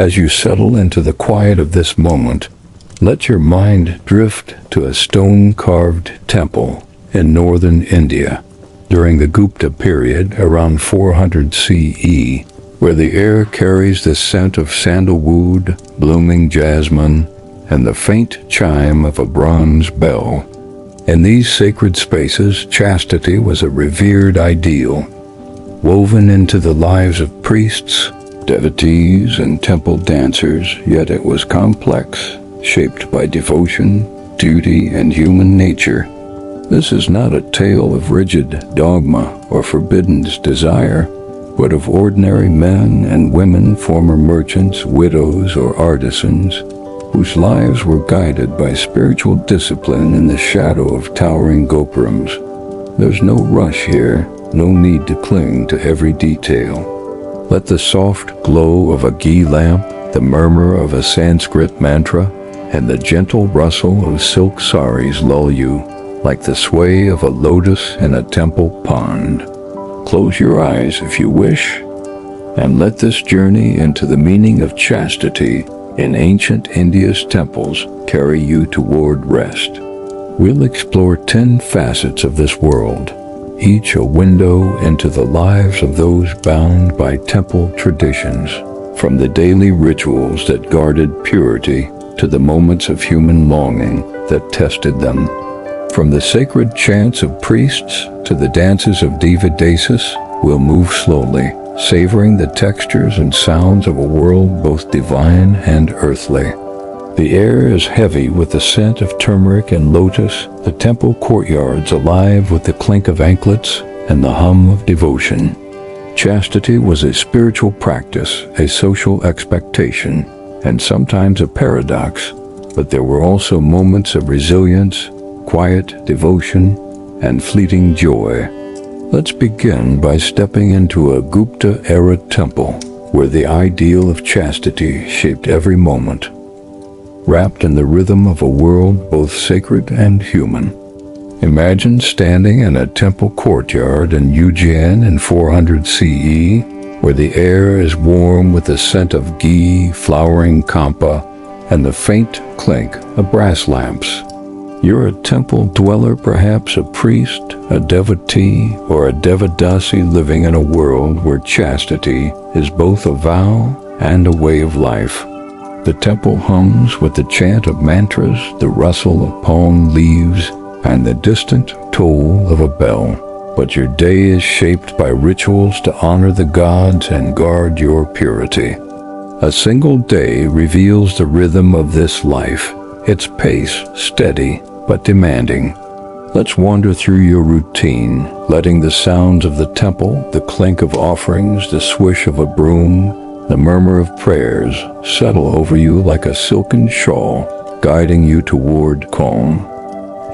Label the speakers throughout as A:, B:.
A: As you settle into the quiet of this moment, let your mind drift to a stone-carved temple in northern India during the Gupta period around 400 CE, where the air carries the scent of sandalwood, blooming jasmine, and the faint chime of a bronze bell. In these sacred spaces, chastity was a revered ideal, woven into the lives of priests, devotees, and temple dancers, yet it was complex, shaped by devotion, duty, and human nature. This is not a tale of rigid dogma or forbidden desire, but of ordinary men and women, former merchants, widows, or artisans, whose lives were guided by spiritual discipline in the shadow of towering gopurams. There's no rush here, no need to cling to every detail. Let the soft glow of a ghee lamp, the murmur of a Sanskrit mantra, and the gentle rustle of silk saris lull you, like the sway of a lotus in a temple pond. Close your eyes if you wish, and let this journey into the meaning of chastity in ancient India's temples carry you toward rest. We'll explore 10 facets of this world, each a window into the lives of those bound by temple traditions, from the daily rituals that guarded purity to the moments of human longing that tested them. From the sacred chants of priests to the dances of devadasis, we'll move slowly, savoring the textures and sounds of a world both divine and earthly. The air is heavy with the scent of turmeric and lotus, the temple courtyards alive with the clink of anklets and the hum of devotion. Chastity was a spiritual practice, a social expectation, and sometimes a paradox, but there were also moments of resilience, quiet devotion, and fleeting joy. Let's begin by stepping into a Gupta-era temple, where the ideal of chastity shaped every moment, wrapped in the rhythm of a world both sacred and human. Imagine standing in a temple courtyard in Ujjain in 400 CE, where the air is warm with the scent of ghee, flowering kampa, and the faint clink of brass lamps. You're a temple dweller, perhaps a priest, a devotee, or a devadasi living in a world where chastity is both a vow and a way of life. The temple hums with the chant of mantras, the rustle of palm leaves, and the distant toll of a bell. But your day is shaped by rituals to honor the gods and guard your purity. A single day reveals the rhythm of this life, its pace steady but demanding. Let's wander through your routine, letting the sounds of the temple, the clink of offerings, the swish of a broom, the murmur of prayers settle over you like a silken shawl, guiding you toward calm.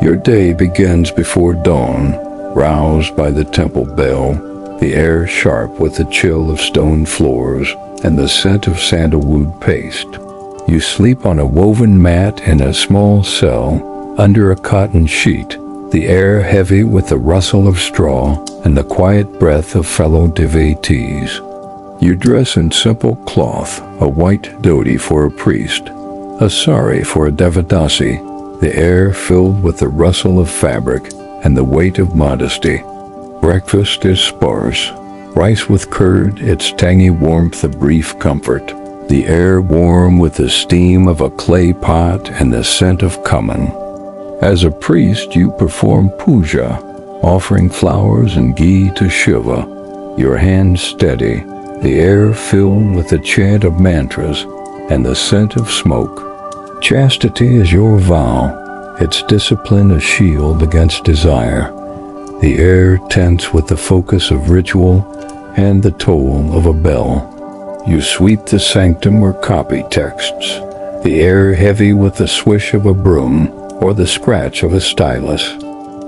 A: Your day begins before dawn, roused by the temple bell, the air sharp with the chill of stone floors and the scent of sandalwood paste. You sleep on a woven mat in a small cell under a cotton sheet, the air heavy with the rustle of straw and the quiet breath of fellow devotees. You dress in simple cloth, a white dhoti for a priest, a sari for a devadasi, the air filled with the rustle of fabric and the weight of modesty. Breakfast is sparse, rice with curd, its tangy warmth a brief comfort, the air warm with the steam of a clay pot and the scent of cumin. As a priest, you perform puja, offering flowers and ghee to Shiva, your hands steady, the air filled with the chant of mantras and the scent of smoke. Chastity is your vow, its discipline a shield against desire, the air tense with the focus of ritual and the toll of a bell. You sweep the sanctum or copy texts, the air heavy with the swish of a broom or the scratch of a stylus.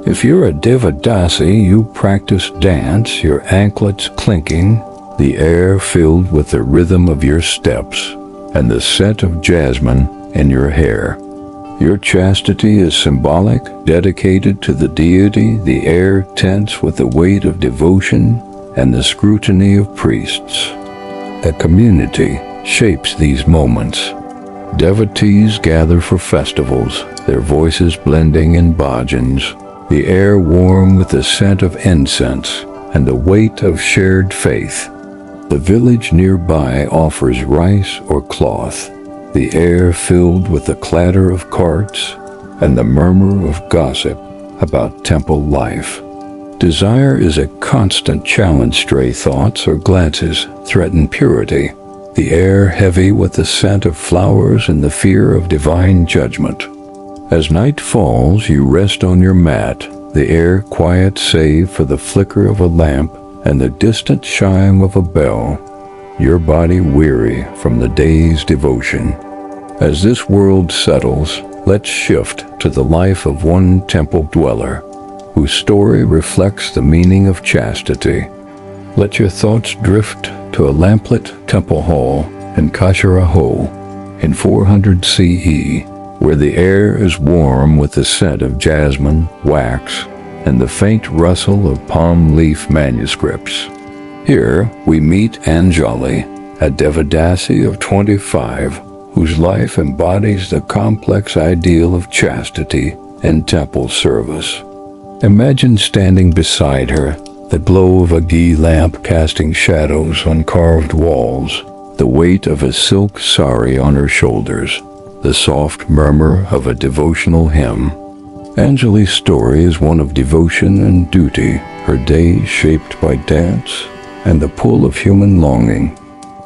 A: If you're a devadasi, you practice dance, your anklets clinking, the air filled with the rhythm of your steps and the scent of jasmine in your hair. Your chastity is symbolic, dedicated to the deity, the air tense with the weight of devotion and the scrutiny of priests. A community, shapes these moments. Devotees gather for festivals, their voices blending in bhajans, the air warm with the scent of incense and the weight of shared faith. The village nearby offers rice or cloth, the air filled with the clatter of carts and the murmur of gossip about temple life. Desire is a constant challenge. Stray thoughts or glances threaten purity, the air heavy with the scent of flowers and the fear of divine judgment. As night falls, you rest on your mat, the air quiet save for the flicker of a lamp and the distant chime of a bell, your body weary from the day's devotion. As this world settles, let's shift to the life of one temple dweller, whose story reflects the meaning of chastity. Let your thoughts drift to a lamplit temple hall in Khajuraho in 400 CE, where the air is warm with the scent of jasmine, wax, and the faint rustle of palm leaf manuscripts. Here we meet Anjali, a Devadasi of 25, whose life embodies the complex ideal of chastity in temple service. Imagine standing beside her, the glow of a ghee lamp casting shadows on carved walls, the weight of a silk sari on her shoulders, the soft murmur of a devotional hymn. Anjali's story is one of devotion and duty, her days shaped by dance and the pull of human longing.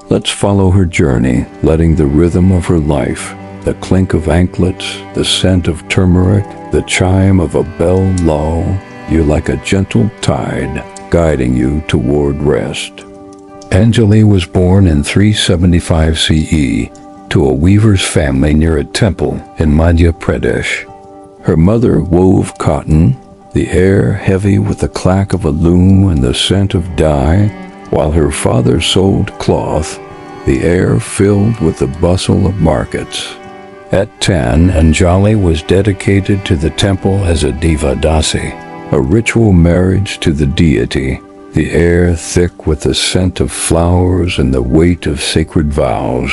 A: Let's follow her journey, letting the rhythm of her life, the clink of anklets, the scent of turmeric, the chime of a bell lull you like a gentle tide, guiding you toward rest. Anjali was born in 375 CE to a weaver's family near a temple in Madhya Pradesh. Her mother wove cotton, the air heavy with the clack of a loom and the scent of dye, while her father sold cloth, the air filled with the bustle of markets. At 10, Anjali was dedicated to the temple as a devadasi, a ritual marriage to the deity, the air thick with the scent of flowers and the weight of sacred vows.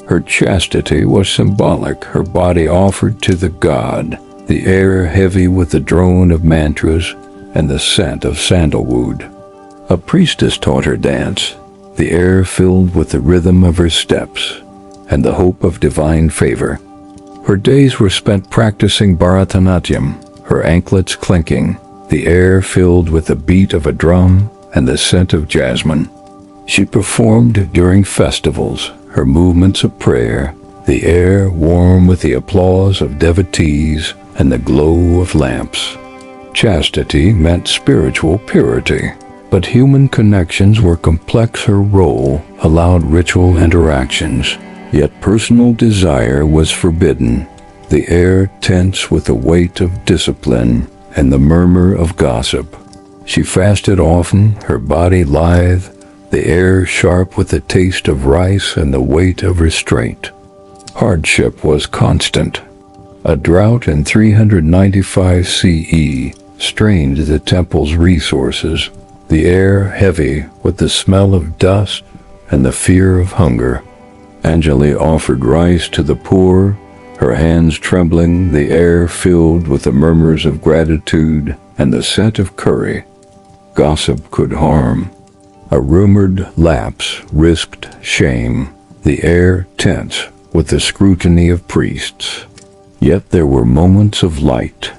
A: Her chastity was symbolic, her body offered to the god, the air heavy with the drone of mantras and the scent of sandalwood. A priestess taught her dance, the air filled with the rhythm of her steps and the hope of divine favor. Her days were spent practicing Bharatanatyam, her anklets clinking, the air filled with the beat of a drum and the scent of jasmine. She performed during festivals, her movements of prayer, the air warm with the applause of devotees and the glow of lamps. Chastity meant spiritual purity, but human connections were complex. Her role allowed ritual interactions, yet personal desire was forbidden, the air tense with the weight of discipline and the murmur of gossip. She fasted often, her body lithe, the air sharp with the taste of rice and the weight of restraint. Hardship was constant. A drought in 395 CE strained the temple's resources, the air heavy with the smell of dust and the fear of hunger. Anjali offered rice to the poor, her hands trembling, the air filled with the murmurs of gratitude and the scent of curry. Gossip could harm. A rumored lapse risked shame, the air tense with the scrutiny of priests. Yet there were moments of light.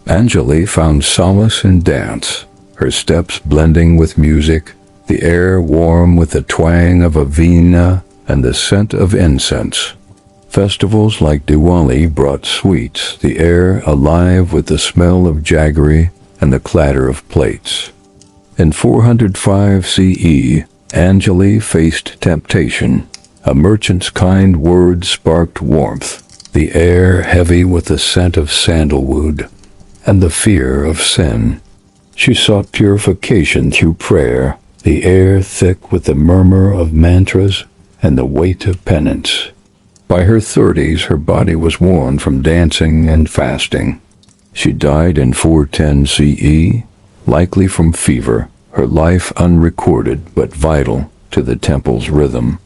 A: Anjali found solace in dance, her steps blending with music, the air warm with the twang of a veena and the scent of incense. Festivals like Diwali brought sweets, the air alive with the smell of jaggery and the clatter of plates. In 405 CE, Anjali faced temptation. A merchant's kind words sparked warmth, the air heavy with the scent of sandalwood and the fear of sin. She sought purification through prayer, the air thick with the murmur of mantras and the weight of penance. By her 30s, her body was worn from dancing and fasting. She died in 410 CE, likely from fever, her life unrecorded but vital to the temple's rhythm.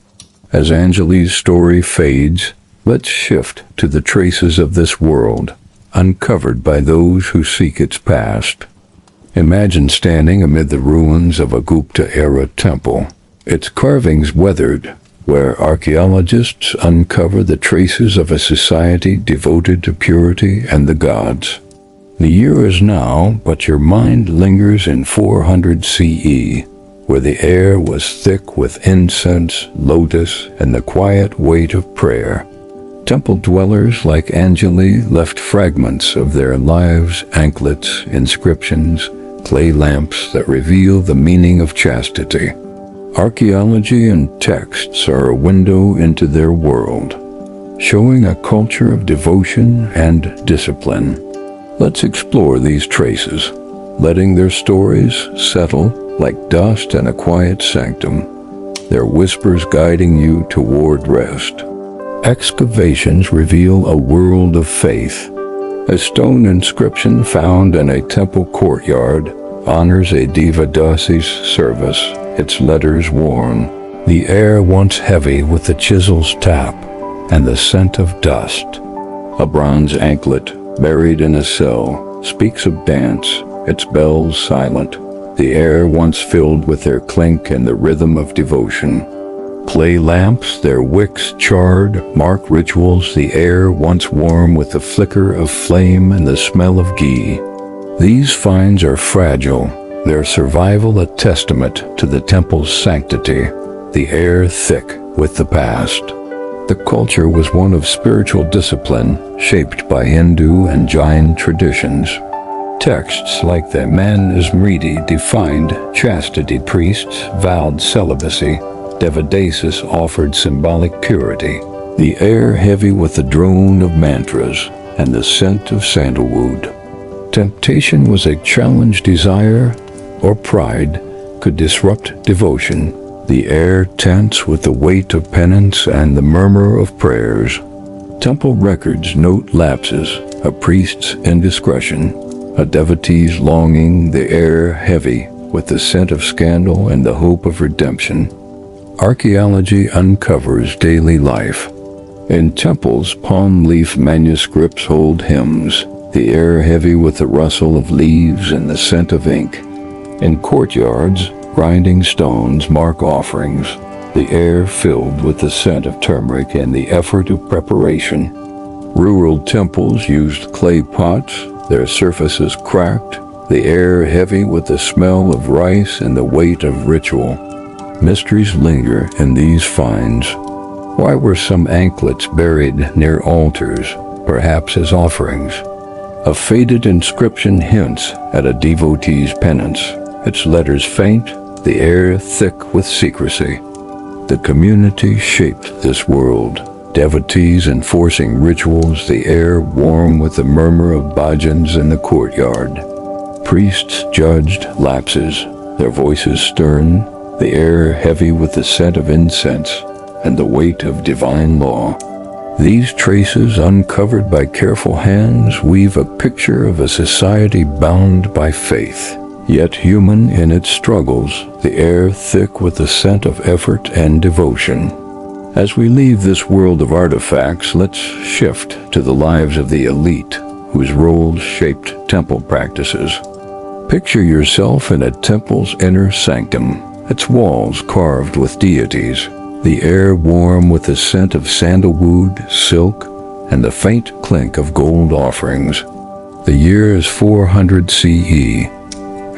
A: As Anjali's story fades, let's shift to the traces of this world, uncovered by those who seek its past. Imagine standing amid the ruins of a Gupta-era temple, its carvings weathered, where archaeologists uncover the traces of a society devoted to purity and the gods. The year is now, but your mind lingers in 400 CE, where the air was thick with incense, lotus, and the quiet weight of prayer. Temple dwellers like Anjali left fragments of their lives, anklets, inscriptions, clay lamps that reveal the meaning of chastity. Archaeology and texts are a window into their world, showing a culture of devotion and discipline. Let's explore these traces, letting their stories settle like dust in a quiet sanctum, their whispers guiding you toward rest. Excavations reveal a world of faith. A stone inscription found in a temple courtyard honors a Devadasi's service, its letters worn. The air once heavy with the chisel's tap and the scent of dust. A bronze anklet buried in a cell speaks of dance, its bells silent. The air once filled with their clink and the rhythm of devotion. Clay lamps, their wicks charred, mark rituals, the air once warm with the flicker of flame and the smell of ghee. These finds are fragile, their survival a testament to the temple's sanctity, the air thick with the past. The culture was one of spiritual discipline, shaped by Hindu and Jain traditions. Texts like the Manusmriti defined chastity, priests vowed celibacy, Devadasis offered symbolic purity, the air heavy with the drone of mantras and the scent of sandalwood. Temptation was a challenge, desire or pride could disrupt devotion, the air tense with the weight of penance and the murmur of prayers. Temple records note lapses, a priest's indiscretion, a devotee's longing, the air heavy with the scent of scandal and the hope of redemption. Archaeology uncovers daily life. In temples, palm leaf manuscripts hold hymns, the air heavy with the rustle of leaves and the scent of ink. In courtyards, grinding stones mark offerings, the air filled with the scent of turmeric and the effort of preparation. Rural temples used clay pots, their surfaces cracked, the air heavy with the smell of rice and the weight of ritual. Mysteries linger in these finds. Why were some anklets buried near altars, perhaps as offerings? A faded inscription hints at a devotee's penance, its letters faint, the air thick with secrecy. The community shaped this world, devotees enforcing rituals, the air warm with the murmur of bhajans in the courtyard. Priests judged lapses, their voices stern, the air heavy with the scent of incense and the weight of divine law. These traces, uncovered by careful hands, weave a picture of a society bound by faith, yet human in its struggles, the air thick with the scent of effort and devotion. As we leave this world of artifacts, let's shift to the lives of the elite, whose roles shaped temple practices. Picture yourself in a temple's inner sanctum, its walls carved with deities, the air warm with the scent of sandalwood, silk, and the faint clink of gold offerings. The year is 400 CE,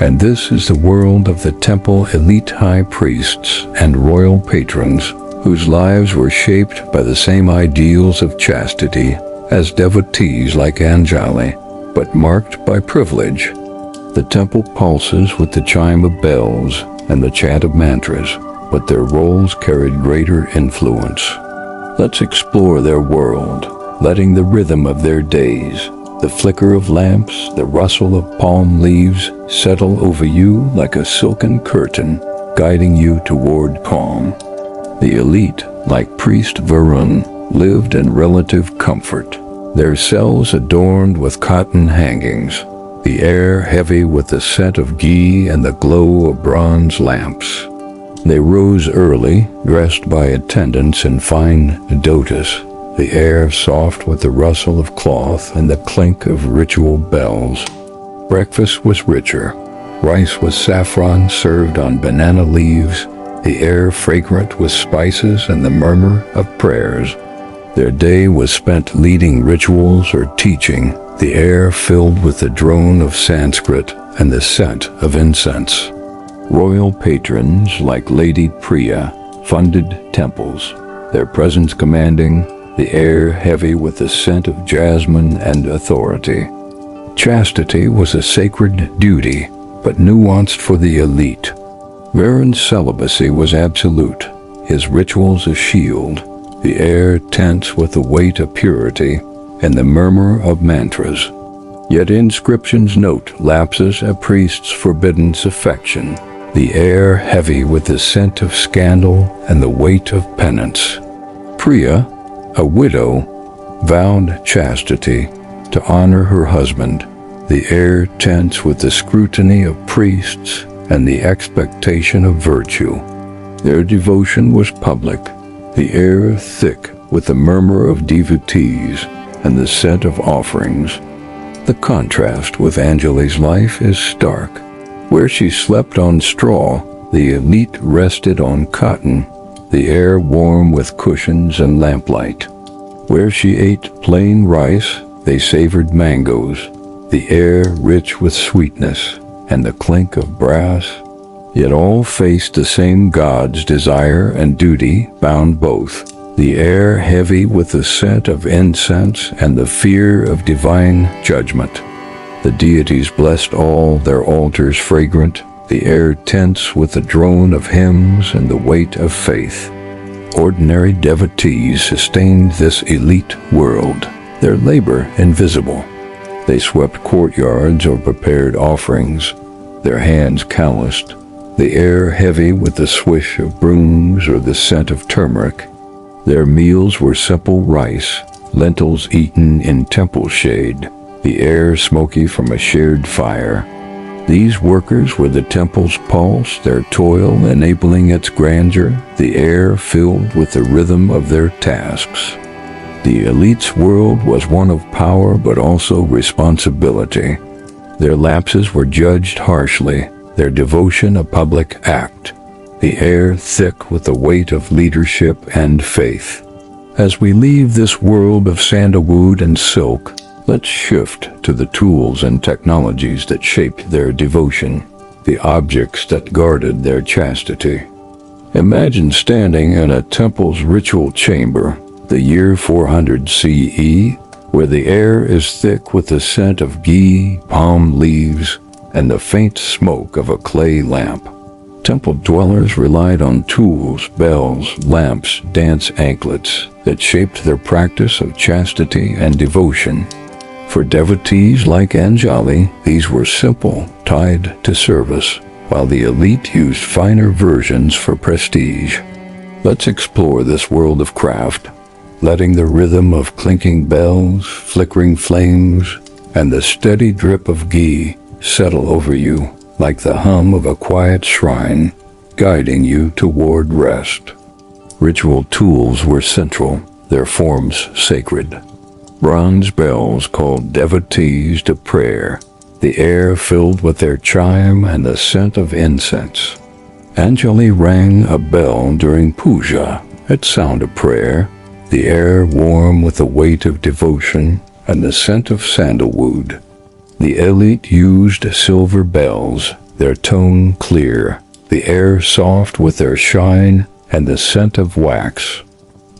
A: and this is the world of the temple elite high priests and royal patrons, whose lives were shaped by the same ideals of chastity as devotees like Anjali, but marked by privilege. The temple pulses with the chime of bells and the chant of mantras, but their roles carried greater influence. Let's explore their world, letting the rhythm of their days, the flicker of lamps, the rustle of palm leaves settle over you like a silken curtain, guiding you toward calm. The elite, like priest Varun, lived in relative comfort, their cells adorned with cotton hangings, the air heavy with the scent of ghee and the glow of bronze lamps. They rose early, dressed by attendants in fine dotis, the air soft with the rustle of cloth and the clink of ritual bells. Breakfast was richer. Rice was saffron served on banana leaves, the air fragrant with spices and the murmur of prayers. Their day was spent leading rituals or teaching, the air filled with the drone of Sanskrit and the scent of incense. Royal patrons like Lady Priya funded temples, their presence commanding, the air heavy with the scent of jasmine and authority. Chastity was a sacred duty, but nuanced for the elite. Varen's celibacy was absolute, his rituals a shield, the air tense with the weight of purity and the murmur of mantras. Yet inscriptions note lapses a priest's forbidden affection, the air heavy with the scent of scandal and the weight of penance. Priya, a widow, vowed chastity to honor her husband, the air tense with the scrutiny of priests and the expectation of virtue. Their devotion was public, the air thick with the murmur of devotees and the scent of offerings. The contrast with Anjali's life is stark. Where she slept on straw, the elite rested on cotton, the air warm with cushions and lamplight. Where she ate plain rice, they savored mangoes, the air rich with sweetness and the clink of brass. Yet all faced the same God's desire and duty bound both, the air heavy with the scent of incense and the fear of divine judgment. The deities blessed all, their altars fragrant, the air tense with the drone of hymns and the weight of faith. Ordinary devotees sustained this elite world, their labor invisible. They swept courtyards or prepared offerings, their hands calloused, the air heavy with the swish of brooms or the scent of turmeric. Their meals were simple rice, lentils eaten in temple shade, the air smoky from a shared fire. These workers were the temple's pulse, their toil enabling its grandeur, the air filled with the rhythm of their tasks. The elite's world was one of power but also responsibility. Their lapses were judged harshly, their devotion a public act, the air thick with the weight of leadership and faith. As we leave this world of sandalwood and silk, let's shift to the tools and technologies that shaped their devotion, the objects that guarded their chastity. Imagine standing in a temple's ritual chamber, the year 400 CE, where the air is thick with the scent of ghee, palm leaves, and the faint smoke of a clay lamp. Temple dwellers relied on tools, bells, lamps, dance anklets that shaped their practice of chastity and devotion. For devotees like Anjali, these were simple, tied to service, while the elite used finer versions for prestige. Let's explore this world of craft, letting the rhythm of clinking bells, flickering flames, and the steady drip of ghee settle over you like the hum of a quiet shrine, guiding you toward rest. Ritual tools were central, their forms sacred. Bronze bells called devotees to prayer, the air filled with their chime and the scent of incense. Anjali rang a bell during puja, at sound of prayer, the air warm with the weight of devotion and the scent of sandalwood. The elite used silver bells, their tone clear, the air soft with their shine and the scent of wax.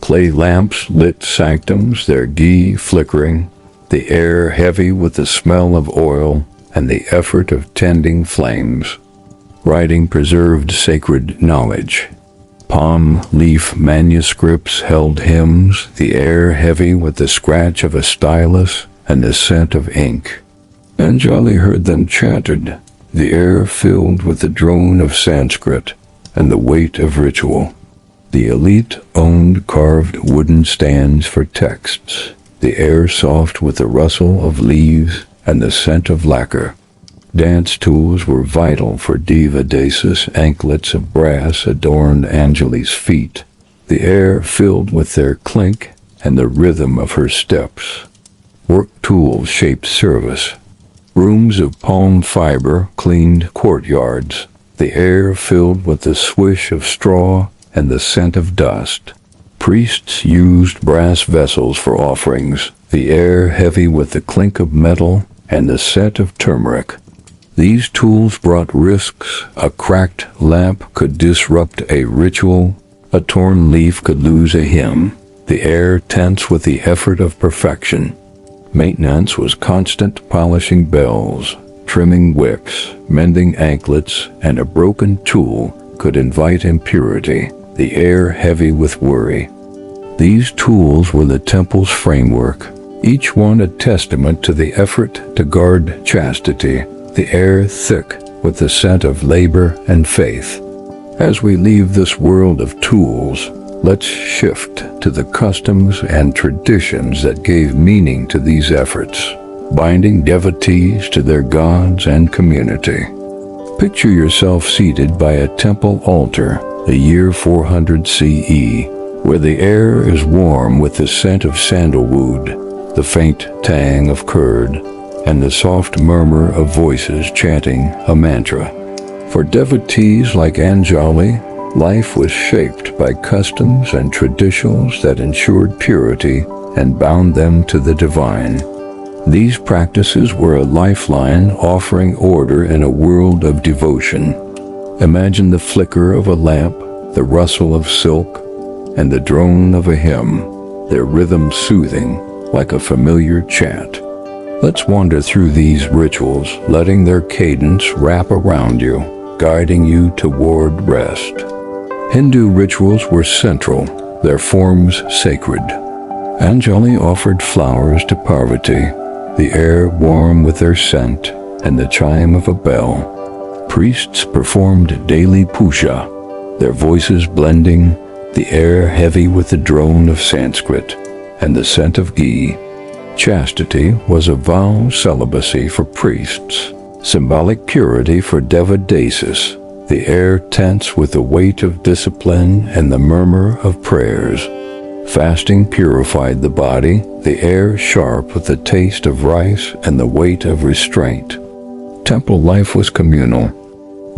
A: Clay lamps lit sanctums, their ghee flickering, the air heavy with the smell of oil and the effort of tending flames. Writing preserved sacred knowledge. Palm leaf manuscripts held hymns, the air heavy with the scratch of a stylus and the scent of ink. Anjali heard them chanted, the air filled with the drone of Sanskrit and the weight of ritual. The elite owned carved wooden stands for texts, the air soft with the rustle of leaves and the scent of lacquer. Dance tools were vital for Devadasis. Anklets of brass adorned Anjali's feet, the air filled with their clink and the rhythm of her steps. Work tools shaped service. Rooms of palm fiber cleaned courtyards, the air filled with the swish of straw and the scent of dust. Priests used brass vessels for offerings, the air heavy with the clink of metal and the scent of turmeric. These tools brought risks. A cracked lamp could disrupt a ritual. A torn leaf could lose a hymn, the air tense with the effort of perfection. Maintenance was constant, polishing bells, trimming wicks, mending anklets, and a broken tool could invite impurity, the air heavy with worry. These tools were the temple's framework, each one a testament to the effort to guard chastity, the air thick with the scent of labor and faith. As we leave this world of tools, let's shift to the customs and traditions that gave meaning to these efforts, binding devotees to their gods and community. Picture yourself seated by a temple altar, the year 400 CE, where the air is warm with the scent of sandalwood, the faint tang of curd, and the soft murmur of voices chanting a mantra. For devotees like Anjali, life was shaped by customs and traditions that ensured purity and bound them to the divine. These practices were a lifeline offering order in a world of devotion. Imagine the flicker of a lamp, the rustle of silk, and the drone of a hymn, their rhythm soothing like a familiar chant. Let's wander through these rituals, letting their cadence wrap around you, guiding you toward rest. Hindu rituals were central, their forms sacred. Anjali offered flowers to Parvati, the air warm with their scent and the chime of a bell. Priests performed daily puja, their voices blending, the air heavy with the drone of Sanskrit and the scent of ghee. Chastity was a vow celibacy for priests, symbolic purity for devadasis, the air tense with the weight of discipline and the murmur of prayers. Fasting purified the body, the air sharp with the taste of rice and the weight of restraint. Temple life was communal.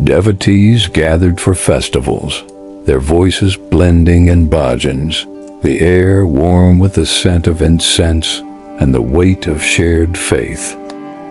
A: Devotees gathered for festivals, their voices blending in bhajans, the air warm with the scent of incense and the weight of shared faith.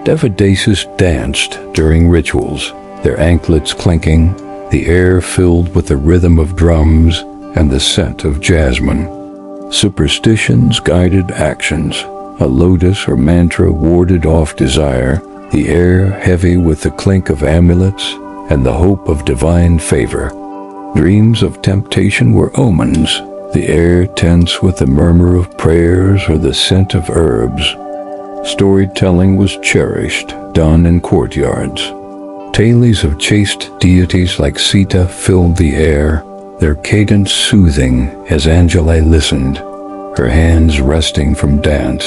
A: Devadasis danced during rituals, their anklets clinking, the air filled with the rhythm of drums and the scent of jasmine. Superstitions guided actions. A lotus or mantra warded off desire, the air heavy with the clink of amulets and the hope of divine favor. Dreams of temptation were omens, the air tense with the murmur of prayers or the scent of herbs. Storytelling was cherished, done in courtyards. Tales of chaste deities like Sita filled the air, their cadence soothing as Anjali listened, her hands resting from dance.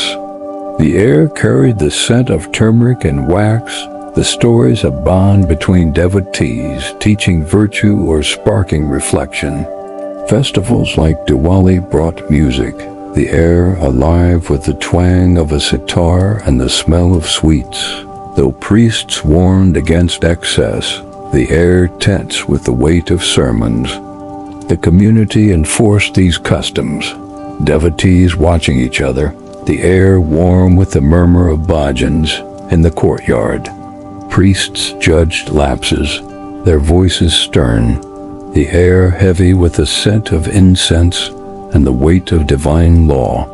A: The air carried the scent of turmeric and wax, the stories a bond between devotees, teaching virtue or sparking reflection. Festivals like Diwali brought music, the air alive with the twang of a sitar and the smell of sweets. Though priests warned against excess, the air tense with the weight of sermons. The community enforced these customs, devotees watching each other, the air warm with the murmur of bhajans in the courtyard. Priests judged lapses, their voices stern, the air heavy with the scent of incense and the weight of divine law.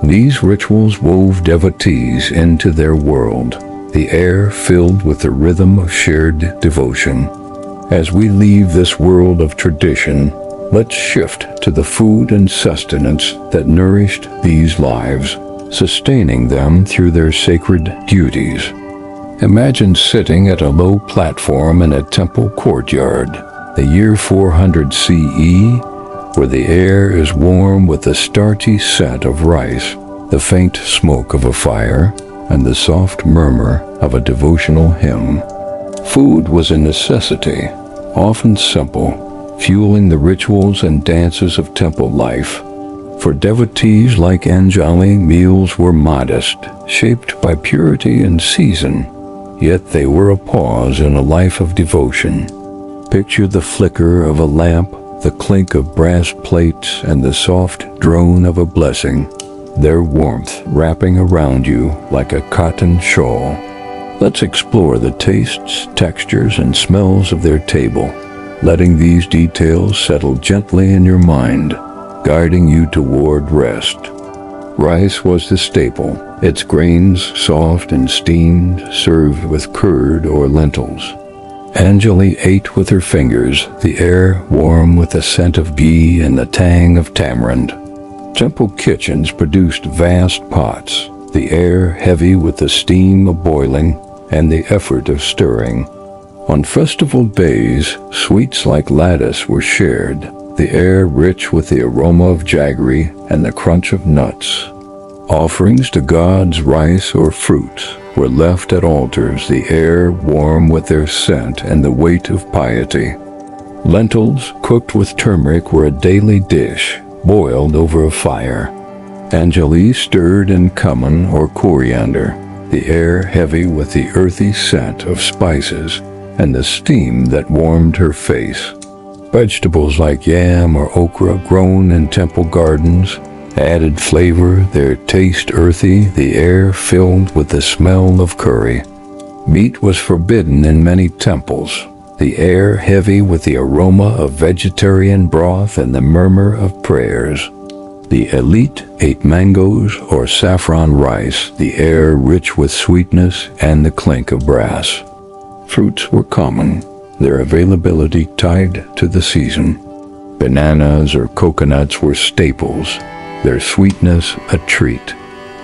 A: These rituals wove devotees into their world, the air filled with the rhythm of shared devotion. As we leave this world of tradition, let's shift to the food and sustenance that nourished these lives, sustaining them through their sacred duties. Imagine sitting at a low platform in a temple courtyard, the year 400 CE, where the air is warm with the starchy scent of rice, the faint smoke of a fire, and the soft murmur of a devotional hymn. Food was a necessity, often simple, fueling the rituals and dances of temple life. For devotees like Anjali, meals were modest, shaped by purity and season, yet they were a pause in a life of devotion. Picture the flicker of a lamp, the clink of brass plates, and the soft drone of a blessing, their warmth wrapping around you like a cotton shawl. Let's explore the tastes, textures, and smells of their table, letting these details settle gently in your mind, guiding you toward rest. Rice was the staple, its grains soft and steamed, served with curd or lentils. Anjali ate with her fingers, the air warm with the scent of ghee and the tang of tamarind. Temple kitchens produced vast pots, the air heavy with the steam of boiling and the effort of stirring. On festival days, sweets like lattice were shared, the air rich with the aroma of jaggery and the crunch of nuts. Offerings to gods, rice or fruits, were left at altars, the air warm with their scent and the weight of piety. Lentils, cooked with turmeric, were a daily dish, boiled over a fire. Anjali stirred in cumin or coriander, the air heavy with the earthy scent of spices and the steam that warmed her face. Vegetables like yam or okra grown in temple gardens added flavor, their taste earthy, the air filled with the smell of curry. Meat was forbidden in many temples, the air heavy with the aroma of vegetarian broth and the murmur of prayers. The elite ate mangoes or saffron rice, the air rich with sweetness and the clink of brass. Fruits were common, their availability tied to the season. Bananas or coconuts were staples, their sweetness a treat,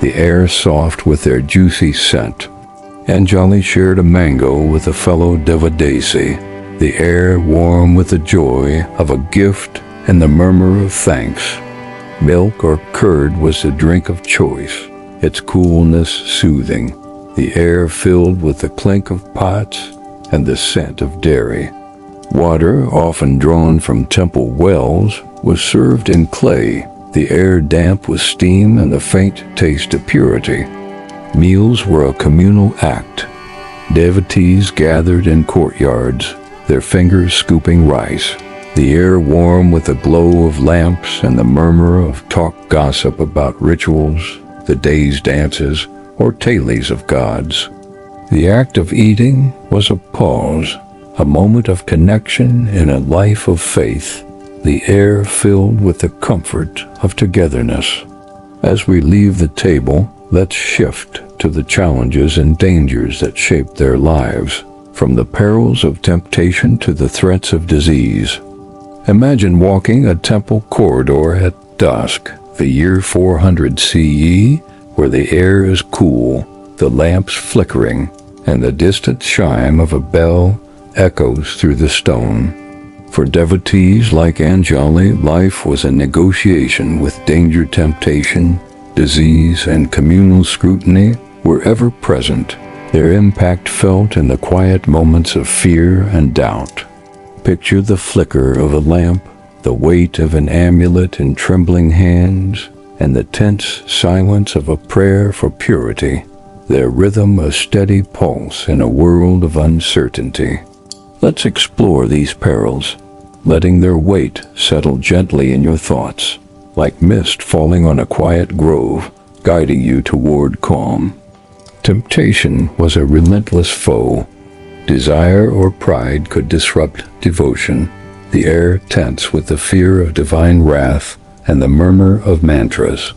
A: the air soft with their juicy scent. Anjali shared a mango with a fellow Devadasi, the air warm with the joy of a gift and the murmur of thanks. Milk or curd was the drink of choice, its coolness soothing, the air filled with the clink of pots and the scent of dairy. Water, often drawn from temple wells, was served in clay, the air damp with steam and the faint taste of purity. Meals were a communal act. Devotees gathered in courtyards, their fingers scooping rice, the air warm with the glow of lamps and the murmur of talk gossip about rituals, the day's dances, or tales of gods. The act of eating was a pause, a moment of connection in a life of faith, the air filled with the comfort of togetherness. As we leave the table, let's shift to the challenges and dangers that shaped their lives, from the perils of temptation to the threats of disease. Imagine walking a temple corridor at dusk, the year 400 CE, where the air is cool, the lamps flickering, and the distant chime of a bell echoes through the stone. For devotees like Anjali, life was a negotiation with danger, temptation, disease, and communal scrutiny were ever present, their impact felt in the quiet moments of fear and doubt. Picture the flicker of a lamp, the weight of an amulet in trembling hands, and the tense silence of a prayer for purity, their rhythm a steady pulse in a world of uncertainty. Let's explore these perils, letting their weight settle gently in your thoughts, like mist falling on a quiet grove, guiding you toward calm. Temptation was a relentless foe. Desire or pride could disrupt devotion, the air tense with the fear of divine wrath and the murmur of mantras.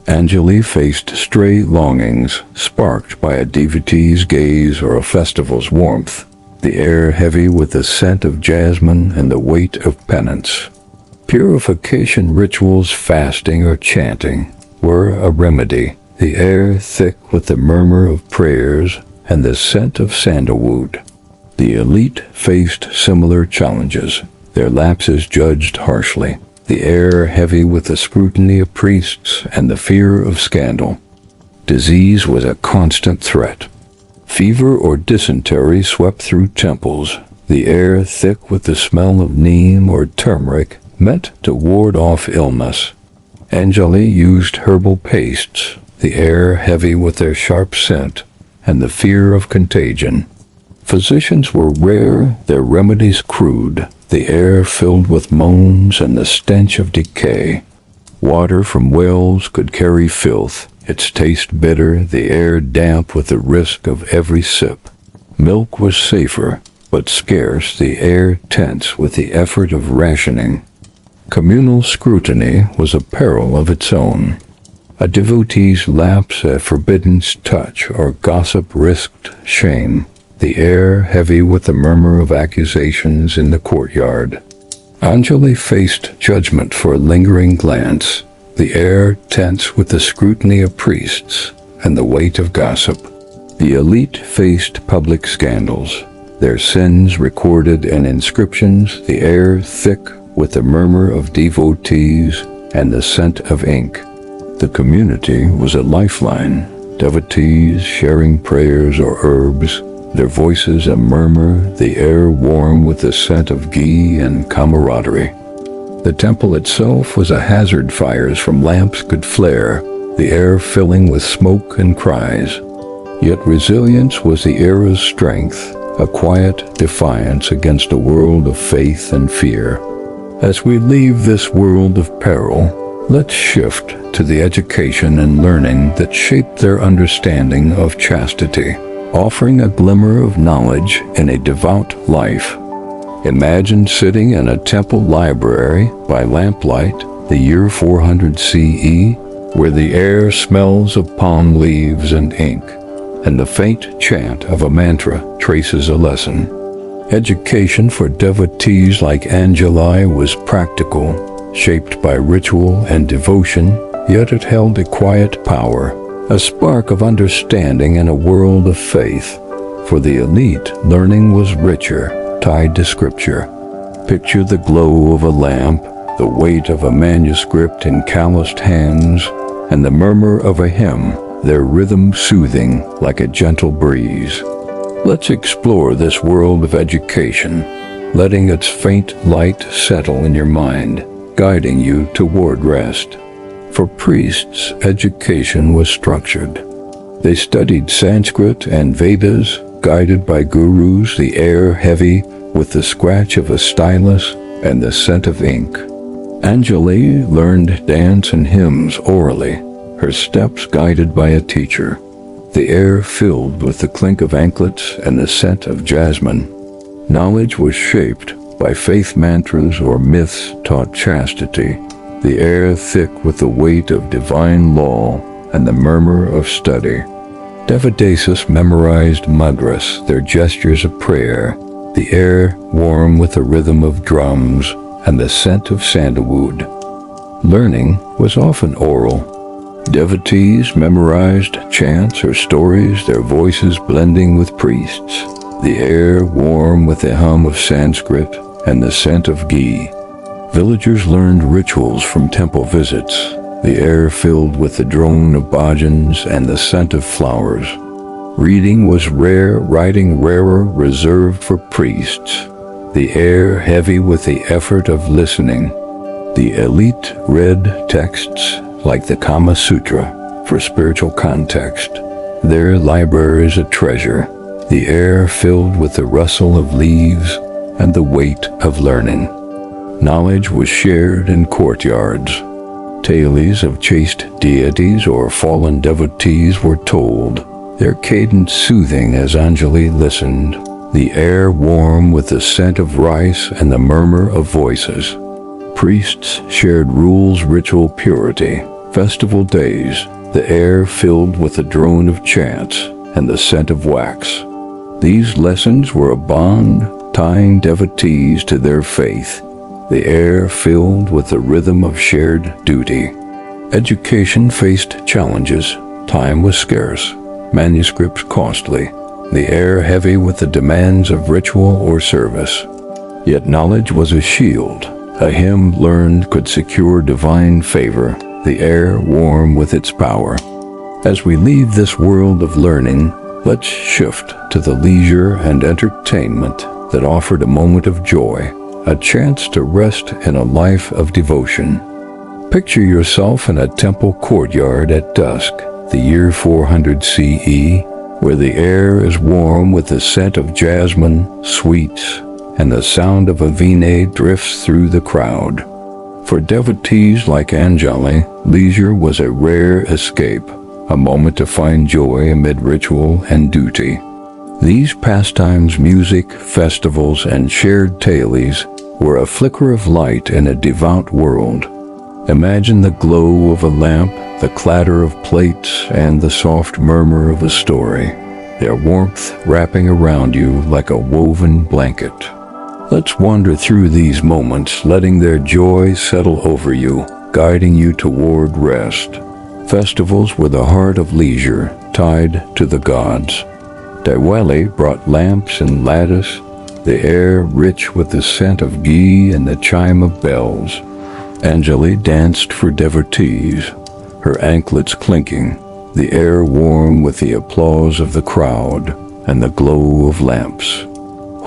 A: Anjali faced stray longings, sparked by a devotee's gaze or a festival's warmth, the air heavy with the scent of jasmine and the weight of penance. Purification rituals, fasting or chanting, were a remedy, the air thick with the murmur of prayers and the scent of sandalwood. The elite faced similar challenges, their lapses judged harshly, the air heavy with the scrutiny of priests and the fear of scandal. Disease was a constant threat. Fever or dysentery swept through temples, the air thick with the smell of neem or turmeric, meant to ward off illness. Anjali used herbal pastes, the air heavy with their sharp scent, and the fear of contagion. Physicians were rare, their remedies crude, the air filled with moans and the stench of decay. Water from wells could carry filth, its taste bitter, the air damp with the risk of every sip. Milk was safer, but scarce, the air tense with the effort of rationing. Communal scrutiny was a peril of its own. A devotee's lapse at forbidden touch or gossip risked shame, the air heavy with the murmur of accusations in the courtyard. Anjali faced judgment for a lingering glance, the air tense with the scrutiny of priests and the weight of gossip. The elite faced public scandals, their sins recorded in inscriptions, the air thick with the murmur of devotees and the scent of ink. The community was a lifeline, devotees sharing prayers or herbs, their voices a murmur, the air warm with the scent of ghee and camaraderie. The temple itself was a hazard, fires from lamps could flare, the air filling with smoke and cries. Yet resilience was the era's strength, a quiet defiance against a world of faith and fear. As we leave this world of peril, let's shift to the education and learning that shaped their understanding of chastity, offering a glimmer of knowledge in a devout life. Imagine sitting in a temple library by lamplight, the year 400 CE, where the air smells of palm leaves and ink, and the faint chant of a mantra traces a lesson. Education for devotees like Anjali was practical, shaped by ritual and devotion, yet it held a quiet power, a spark of understanding in a world of faith. For the elite, learning was richer, tied to scripture. Picture the glow of a lamp, the weight of a manuscript in calloused hands, and the murmur of a hymn, their rhythm soothing like a gentle breeze. Let's explore this world of education, letting its faint light settle in your mind, guiding you toward rest. For priests, education was structured. They studied Sanskrit and Vedas, guided by gurus, the air heavy with the scratch of a stylus and the scent of ink. Anjali learned dance and hymns orally, her steps guided by a teacher, the air filled with the clink of anklets and the scent of jasmine. Knowledge was shaped by faith mantras or myths taught chastity, the air thick with the weight of divine law and the murmur of study. Devadasis memorized mudras, their gestures of prayer, the air warm with the rhythm of drums and the scent of sandalwood. Learning was often oral. Devotees memorized chants or stories, their voices blending with priests, the air warm with the hum of Sanskrit and the scent of ghee. Villagers learned rituals from temple visits, the air filled with the drone of bhajans and the scent of flowers. Reading was rare, writing rarer, reserved for priests, the air heavy with the effort of listening. The elite read texts like the Kama Sutra for spiritual context, their libraries a treasure, the air filled with the rustle of leaves and the weight of learning. Knowledge was shared in courtyards. Tales of chaste deities or fallen devotees were told, their cadence soothing as Anjali listened, the air warm with the scent of rice and the murmur of voices. Priests shared rules, ritual purity, festival days, the air filled with the drone of chants and the scent of wax. These lessons were a bond tying devotees to their faith, the air filled with the rhythm of shared duty. Education faced challenges. Time was scarce, manuscripts costly, the air heavy with the demands of ritual or service. Yet knowledge was a shield. A hymn learned could secure divine favor, the air warm with its power. As we leave this world of learning, let's shift to the leisure and entertainment that offered a moment of joy, a chance to rest in a life of devotion. Picture yourself in a temple courtyard at dusk, the year 400 CE, where the air is warm with the scent of jasmine, sweets, and the sound of a veena drifts through the crowd. For devotees like Anjali, leisure was a rare escape, a moment to find joy amid ritual and duty. These pastimes, music, festivals, and shared tales were a flicker of light in a devout world. Imagine the glow of a lamp, the clatter of plates, and the soft murmur of a story, their warmth wrapping around you like a woven blanket. Let's wander through these moments, letting their joy settle over you, guiding you toward rest. Festivals were the heart of leisure, tied to the gods. Diwali brought lamps and lattice, the air rich with the scent of ghee and the chime of bells. Anjali danced for devotees, her anklets clinking, the air warm with the applause of the crowd and the glow of lamps.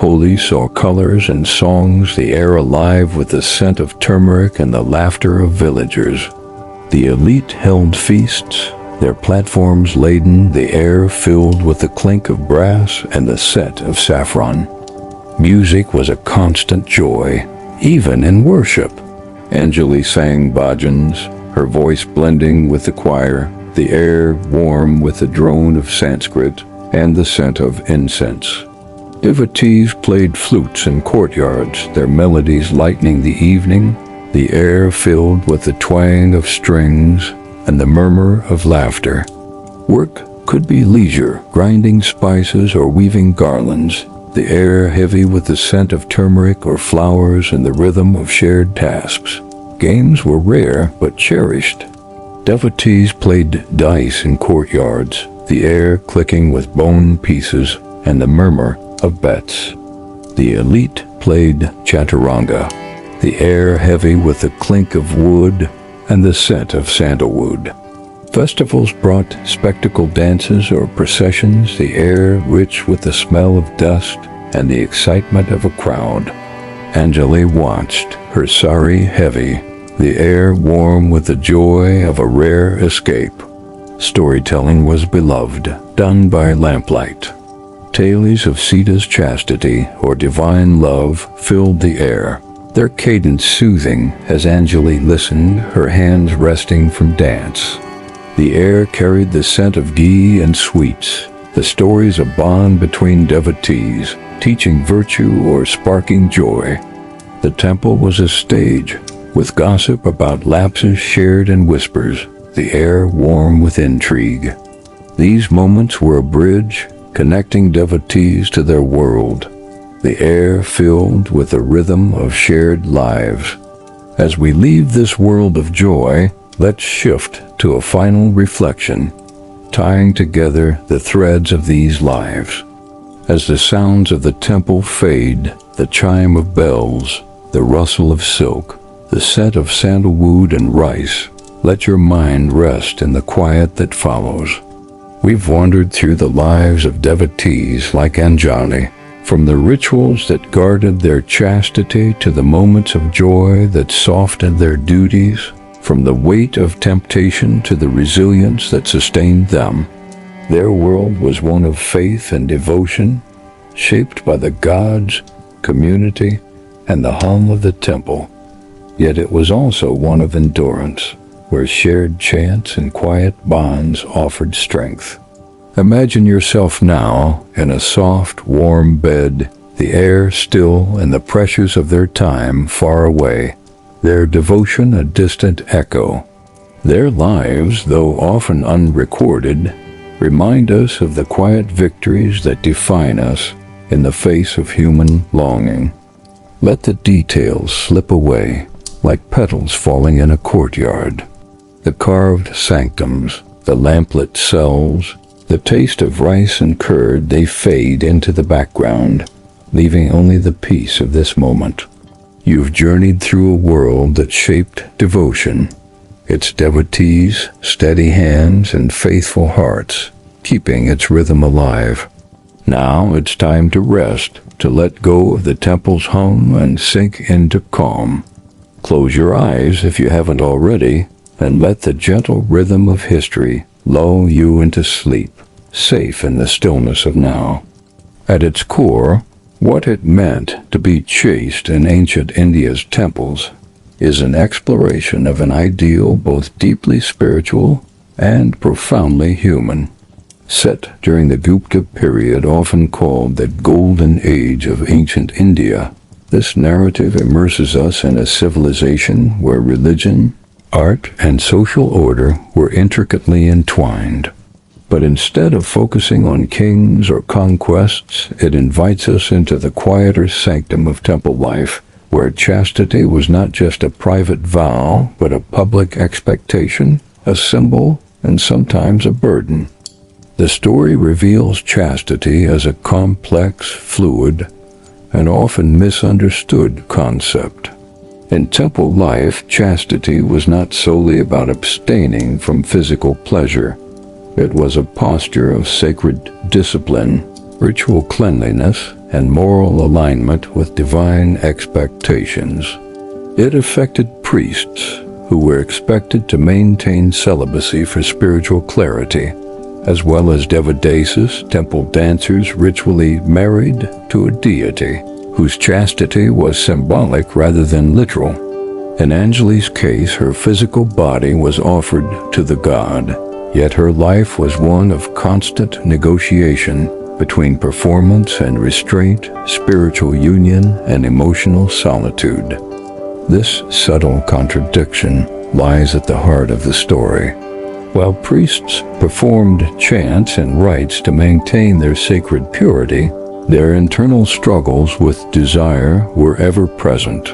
A: Holi saw colors and songs, the air alive with the scent of turmeric and the laughter of villagers. The elite held feasts, their platforms laden, the air filled with the clink of brass and the scent of saffron. Music was a constant joy, even in worship. Anjali sang bhajans, her voice blending with the choir, the air warm with the drone of Sanskrit and the scent of incense. Devotees played flutes in courtyards, their melodies lightening the evening, the air filled with the twang of strings and the murmur of laughter. Work could be leisure, grinding spices or weaving garlands, the air heavy with the scent of turmeric or flowers and the rhythm of shared tasks. Games were rare but cherished. Devotees played dice in courtyards, the air clicking with bone pieces and the murmur of bets. The elite played chaturanga, the air heavy with the clink of wood and the scent of sandalwood. Festivals brought spectacle dances or processions, the air rich with the smell of dust and the excitement of a crowd. Anjali watched, her sari heavy, the air warm with the joy of a rare escape. Storytelling was beloved, done by lamplight. Tales of Sita's chastity or divine love filled the air, their cadence soothing as Anjali listened, her hands resting from dance. The air carried the scent of ghee and sweets, the stories of bond between devotees, teaching virtue or sparking joy. The temple was a stage, with gossip about lapses shared in whispers, the air warm with intrigue. These moments were a bridge, connecting devotees to their world, the air filled with the rhythm of shared lives. As we leave this world of joy, let's shift to a final reflection, tying together the threads of these lives. As the sounds of the temple fade, the chime of bells, the rustle of silk, the scent of sandalwood and rice, let your mind rest in the quiet that follows. We've wandered through the lives of devotees like Anjali, from the rituals that guarded their chastity to the moments of joy that softened their duties, from the weight of temptation to the resilience that sustained them. Their world was one of faith and devotion, shaped by the gods, community, and the hum of the temple. Yet it was also one of endurance, where shared chants and quiet bonds offered strength. Imagine yourself now in a soft, warm bed, the air still and the pressures of their time far away, their devotion a distant echo. Their lives, though often unrecorded, remind us of the quiet victories that define us in the face of human longing. Let the details slip away, like petals falling in a courtyard. The carved sanctums, the lamplit cells, the taste of rice and curd, they fade into the background, leaving only the peace of this moment. You've journeyed through a world that shaped devotion, its devotees, steady hands, and faithful hearts, keeping its rhythm alive. Now it's time to rest, to let go of the temple's hum and sink into calm. Close your eyes if you haven't already, and let the gentle rhythm of history lull you into sleep, safe in the stillness of now. At its core, what it meant to be chaste in ancient India's temples is an exploration of an ideal both deeply spiritual and profoundly human. Set during the Gupta period, often called the Golden Age of ancient India, this narrative immerses us in a civilization where religion, art, and social order were intricately entwined. But instead of focusing on kings or conquests, it invites us into the quieter sanctum of temple life, where chastity was not just a private vow, but a public expectation, a symbol, and sometimes a burden. The story reveals chastity as a complex, fluid, and often misunderstood concept. In temple life, chastity was not solely about abstaining from physical pleasure. It was a posture of sacred discipline, ritual cleanliness, and moral alignment with divine expectations. It affected priests, who were expected to maintain celibacy for spiritual clarity, as well as devadasis, temple dancers ritually married to a deity, whose chastity was symbolic rather than literal. In Anjali's case, her physical body was offered to the god, yet her life was one of constant negotiation between performance and restraint, spiritual union and emotional solitude. This subtle contradiction lies at the heart of the story. While priests performed chants and rites to maintain their sacred purity, their internal struggles with desire were ever present.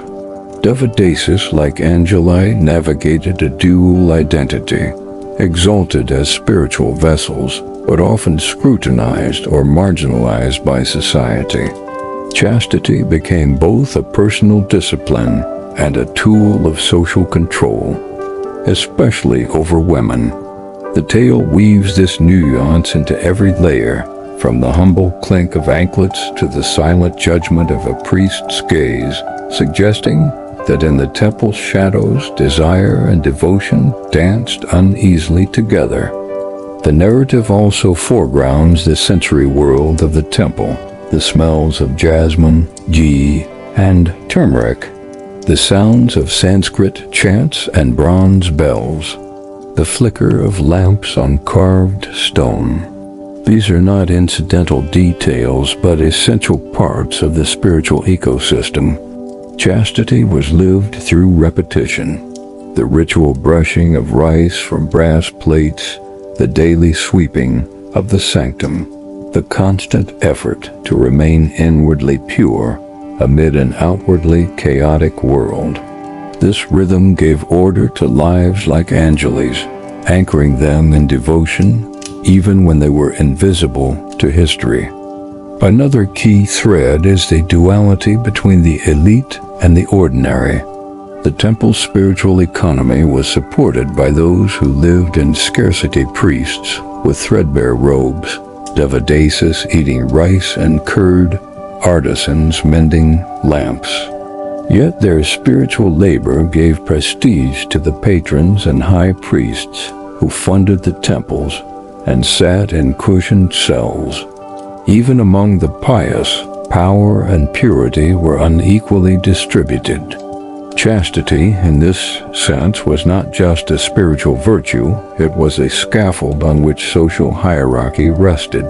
A: Devadasis, like Anjali, navigated a dual identity, exalted as spiritual vessels, but often scrutinized or marginalized by society. Chastity became both a personal discipline and a tool of social control, especially over women. The tale weaves this nuance into every layer, from the humble clink of anklets to the silent judgment of a priest's gaze, suggesting that in the temple's shadows, desire and devotion danced uneasily together. The narrative also foregrounds the sensory world of the temple, the smells of jasmine, ghee, and turmeric, the sounds of Sanskrit chants and bronze bells, the flicker of lamps on carved stone. These are not incidental details, but essential parts of the spiritual ecosystem. Chastity was lived through repetition. The ritual brushing of rice from brass plates, the daily sweeping of the sanctum, the constant effort to remain inwardly pure amid an outwardly chaotic world. This rhythm gave order to lives like Anjali's, anchoring them in devotion even when they were invisible to history. Another key thread is the duality between the elite and the ordinary. The temple's spiritual economy was supported by those who lived in scarcity, priests with threadbare robes, devadasis eating rice and curd, artisans mending lamps. Yet their spiritual labor gave prestige to the patrons and high priests who funded the temples and sat in cushioned cells. Even among the pious, power and purity were unequally distributed. Chastity, in this sense, was not just a spiritual virtue, it was a scaffold on which social hierarchy rested.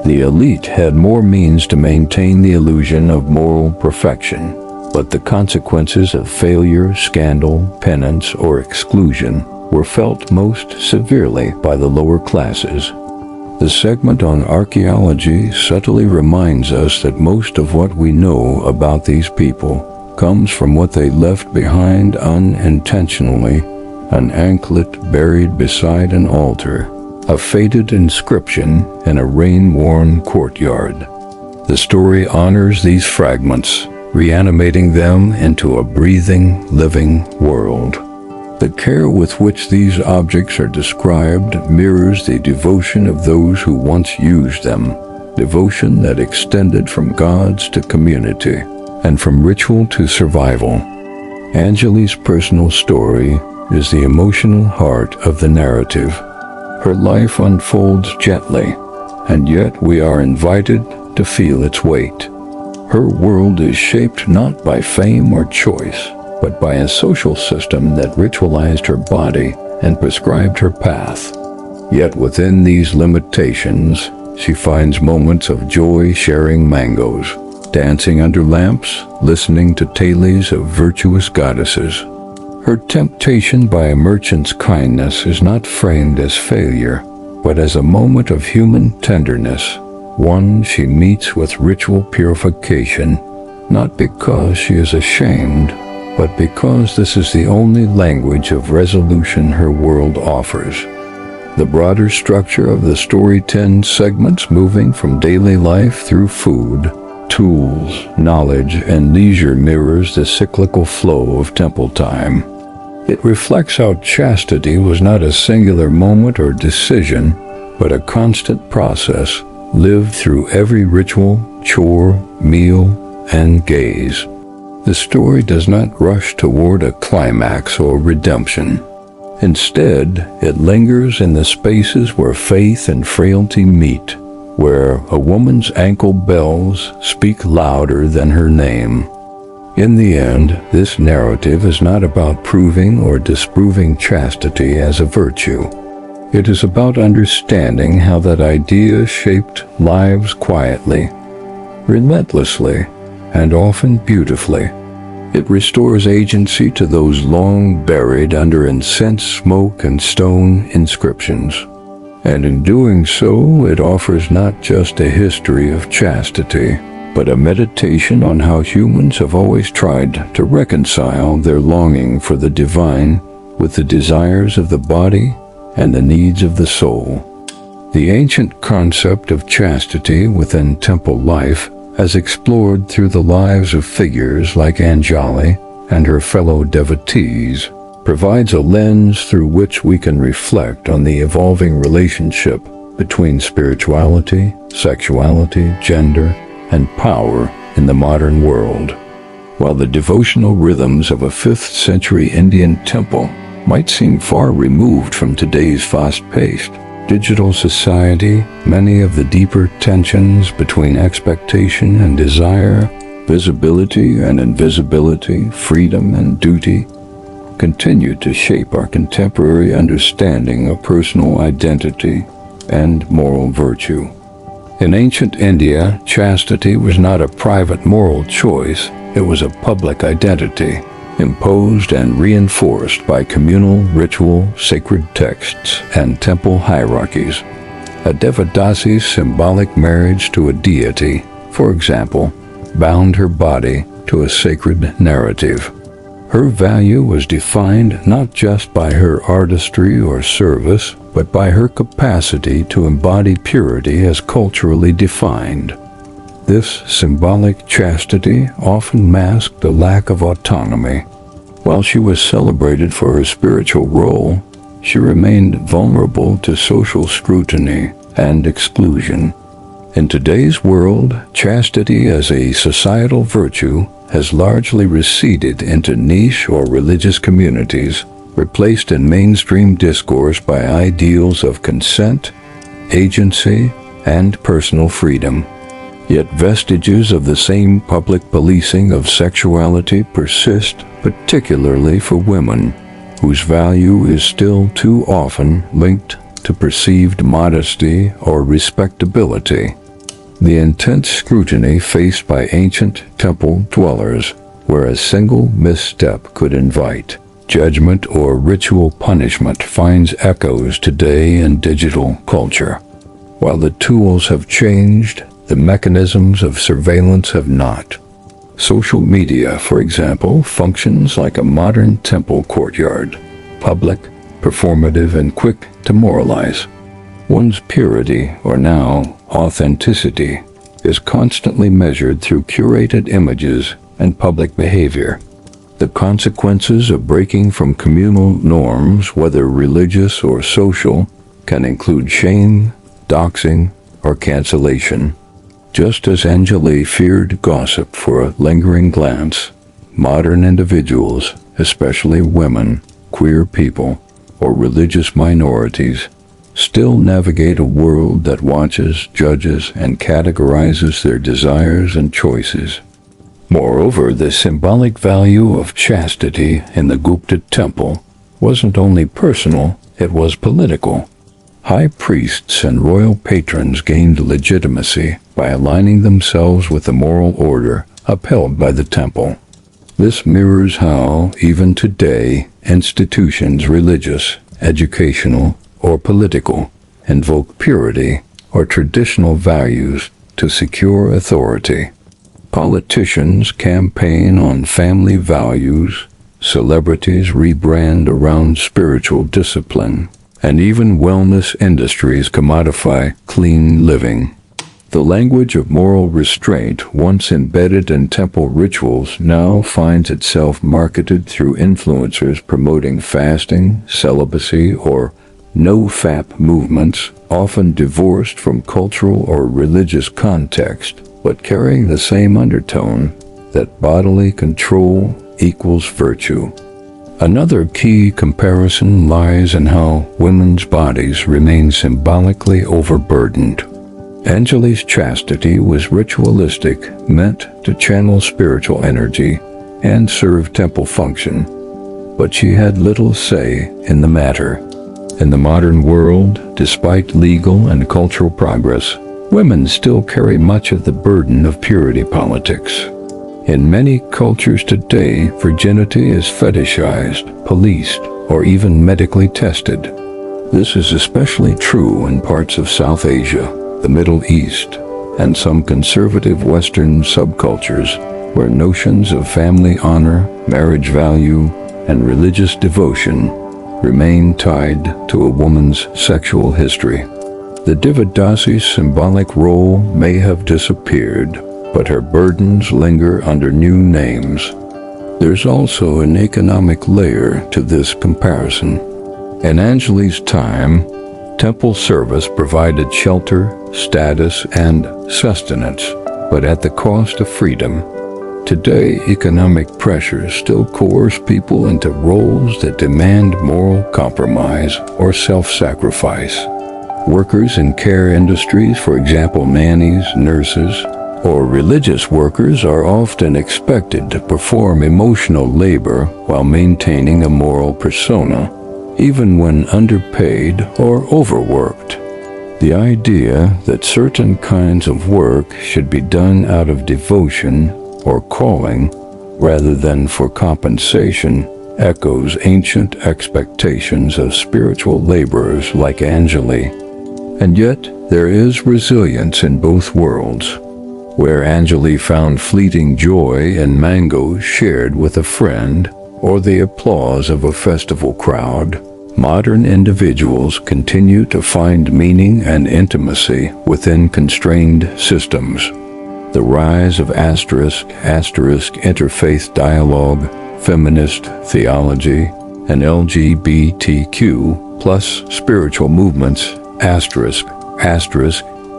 A: The elite had more means to maintain the illusion of moral perfection, but the consequences of failure, scandal, penance, or exclusion were felt most severely by the lower classes. The segment on archaeology subtly reminds us that most of what we know about these people comes from what they left behind unintentionally: an anklet buried beside an altar, a faded inscription in a rain-worn courtyard. The story honors these fragments, reanimating them into a breathing, living world. The care with which these objects are described mirrors the devotion of those who once used them, devotion that extended from gods to community, and from ritual to survival. Anjali's personal story is the emotional heart of the narrative. Her life unfolds gently, and yet we are invited to feel its weight. Her world is shaped not by fame or choice, but by a social system that ritualized her body and prescribed her path. Yet within these limitations, she finds moments of joy sharing mangoes, dancing under lamps, listening to tales of virtuous goddesses. Her temptation by a merchant's kindness is not framed as failure, but as a moment of human tenderness, one she meets with ritual purification, not because she is ashamed, but because this is the only language of resolution her world offers. The broader structure of the story 10 segments moving from daily life through food, tools, knowledge, and leisure mirrors the cyclical flow of temple time. It reflects how chastity was not a singular moment or decision, but a constant process lived through every ritual, chore, meal, and gaze. The story does not rush toward a climax or redemption. Instead, it lingers in the spaces where faith and frailty meet, where a woman's ankle bells speak louder than her name. In the end, this narrative is not about proving or disproving chastity as a virtue. It is about understanding how that idea shaped lives quietly, relentlessly, and often beautifully. It restores agency to those long buried under incense smoke and stone inscriptions. And in doing so, it offers not just a history of chastity, but a meditation on how humans have always tried to reconcile their longing for the divine with the desires of the body and the needs of the soul. The ancient concept of chastity within temple life, as explored through the lives of figures like Anjali and her fellow devotees, provides a lens through which we can reflect on the evolving relationship between spirituality, sexuality, gender, and power in the modern world. While the devotional rhythms of a 5th century Indian temple might seem far removed from today's fast-paced digital society, many of the deeper tensions between expectation and desire, visibility and invisibility, freedom and duty, continue to shape our contemporary understanding of personal identity and moral virtue. In ancient India, chastity was not a private moral choice, it was a public identity, imposed and reinforced by communal ritual, sacred texts, and temple hierarchies. A Devadasi's symbolic marriage to a deity, for example, bound her body to a sacred narrative. Her value was defined not just by her artistry or service, but by her capacity to embody purity as culturally defined. This symbolic chastity often masked a lack of autonomy. While she was celebrated for her spiritual role, she remained vulnerable to social scrutiny and exclusion. In today's world, chastity as a societal virtue has largely receded into niche or religious communities, replaced in mainstream discourse by ideals of consent, agency, and personal freedom. Yet vestiges of the same public policing of sexuality persist, particularly for women, whose value is still too often linked to perceived modesty or respectability. The intense scrutiny faced by ancient temple dwellers, where a single misstep could invite judgment or ritual punishment, finds echoes today in digital culture. While the tools have changed, the mechanisms of surveillance have not. Social media, for example, functions like a modern temple courtyard, public, performative, and quick to moralize. One's purity, or now authenticity, is constantly measured through curated images and public behavior. The consequences of breaking from communal norms, whether religious or social, can include shame, doxing, or cancellation. Just as Anjali feared gossip for a lingering glance, modern individuals, especially women, queer people, or religious minorities, still navigate a world that watches, judges, and categorizes their desires and choices. Moreover, the symbolic value of chastity in the Gupta temple wasn't only personal, it was political. High priests and royal patrons gained legitimacy by aligning themselves with the moral order upheld by the temple. This mirrors how, even today, institutions, religious, educational, or political, invoke purity or traditional values to secure authority. Politicians campaign on family values, celebrities rebrand around spiritual discipline, and even wellness industries commodify clean living. The language of moral restraint, once embedded in temple rituals, now finds itself marketed through influencers promoting fasting, celibacy, or no-fap movements, often divorced from cultural or religious context, but carrying the same undertone that bodily control equals virtue. Another key comparison lies in how women's bodies remain symbolically overburdened. Anjali's chastity was ritualistic, meant to channel spiritual energy and serve temple function, but she had little say in the matter. In the modern world, despite legal and cultural progress, women still carry much of the burden of purity politics. In many cultures today, virginity is fetishized, policed, or even medically tested. This is especially true in parts of South Asia, the Middle East, and some conservative Western subcultures where notions of family honor, marriage value, and religious devotion remain tied to a woman's sexual history. The Devadasi's symbolic role may have disappeared, but her burdens linger under new names. There's also an economic layer to this comparison. In Anjali's time, temple service provided shelter, status, and sustenance, but at the cost of freedom. Today, economic pressures still coerce people into roles that demand moral compromise or self-sacrifice. Workers in care industries, for example nannies, nurses, or religious workers, are often expected to perform emotional labor while maintaining a moral persona, even when underpaid or overworked. The idea that certain kinds of work should be done out of devotion or calling rather than for compensation echoes ancient expectations of spiritual laborers like Anjali. And yet, there is resilience in both worlds. Where Anjali found fleeting joy in mangoes shared with a friend or the applause of a festival crowd, modern individuals continue to find meaning and intimacy within constrained systems. The rise of asterisk interfaith dialogue, feminist theology, and LGBTQ plus spiritual movements,